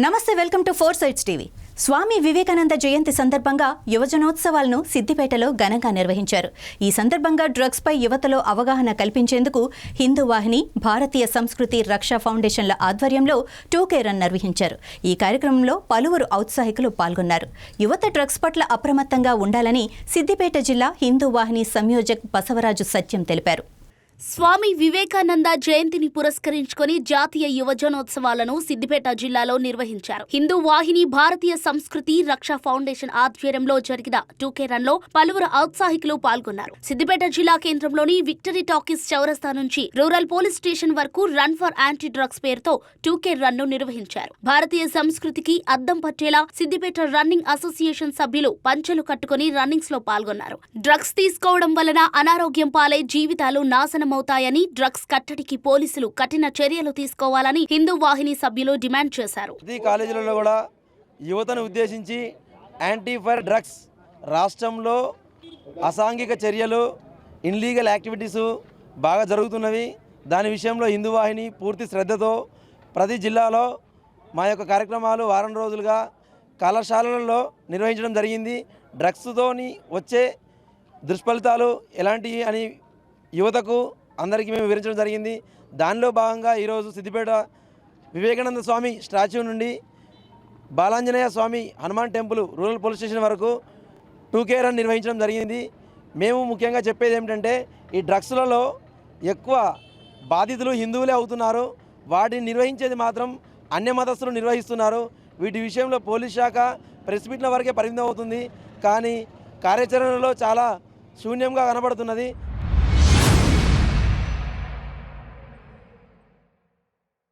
నమస్తే, welcome to four sides TV. Swami Vivekananda Jayanti సందర్భంగా యువజనోత్సవాలను సిద్దిపేటలో ఘనంగా నిర్వహించారు. ఈ సందర్భంగా డ్రగ్స్ పై యువతలో అవగాహన కల్పించేందుకు హిందూ వాహిని, భారతీయ సంస్కృతి రక్షా ఫౌండేషన్ల ఆధ్వర్యంలో 2K రన్ నిర్వహించారు. ఈ కార్యక్రమంలో పలువురు ఔత్సాహికులు పాల్గొన్నారు. యువత డ్రగ్స్ పట్ల అప్రమత్తంగా ఉండాలని సిద్దిపేట జిల్లా హిందూ వాహిని సంయోజక్ బసవరాజు సత్యం తెలిపారు. స్వామి వివేకానంద జయంతిని పురస్కరించుకొని జాతీయ యువజనోత్సవాలను సిద్దిపేట జిల్లాలో నిర్వహించారు. హిందూ వాహిని, భారతీయ సంస్కృతి రక్షా ఫౌండేషన్ ఆధ్వర్యంలో జరిగిన 2K రన్ లో పలువురు ఔత్సాహికులు పాల్గొన్నారు. సిద్దిపేట జిల్లా కేంద్రంలోని విక్టరీ టాకీస్ చౌరస్తా నుంచి రూరల్ పోలీస్ స్టేషన్ వరకు రన్ ఫర్ యాంటీ డ్రగ్స్ పేరుతో 2K రన్ ను నిర్వహించారు. భారతీయ సంస్కృతికి అద్దం పట్టేలా సిద్దిపేట రన్నింగ్ అసోసియేషన్ సభ్యులు పంచెలు కట్టుకుని రన్నింగ్స్ లో పాల్గొన్నారు. డ్రగ్స్ తీసుకోవడం వలన అనారోగ్యం పాలై జీవితాలు నాశనం అవుతాయని, డ్రగ్స్ కట్టడికి పోలీసులు కఠిన చర్యలు తీసుకోవాలని హిందూ వాహిని సభ్యులు డిమాండ్ చేశారు. కాలేజీలలో కూడా యువతను ఉద్దేశించి యాంటీ ఫర్ డ్రగ్స్, రాష్ట్రంలో అసాంఘిక చర్యలు, ఇన్లీగల్ యాక్టివిటీస్ బాగా జరుగుతున్నవి. దాని విషయంలో హిందూ వాహిని పూర్తి శ్రద్ధతో ప్రతి జిల్లాలో మా యొక్క కార్యక్రమాలు వారం రోజులుగా కళాశాలలలో నిర్వహించడం జరిగింది. డ్రగ్స్తోని వచ్చే దుష్ఫలితాలు ఎలాంటివి అని యువతకు అందరికీ మేము వివరించడం జరిగింది. దానిలో భాగంగా ఈరోజు సిద్దిపేట వివేకానంద స్వామి స్టాచ్యూ నుండి Balanjaneya Swami Hanuman temple rural police station వరకు 2K రన్ నిర్వహించడం జరిగింది. మేము ముఖ్యంగా చెప్పేది ఏమిటంటే, ఈ డ్రగ్స్లలో ఎక్కువ బాధితులు హిందువులే అవుతున్నారు. వాటిని నిర్వహించేది మాత్రం అన్య మతస్థులు నిర్వహిస్తున్నారు. వీటి విషయంలో పోలీస్ శాఖ ప్రెస్ మీట్ల వరకే పరిమితం అవుతుంది, కానీ కార్యాచరణలో చాలా శూన్యంగా కనబడుతున్నది.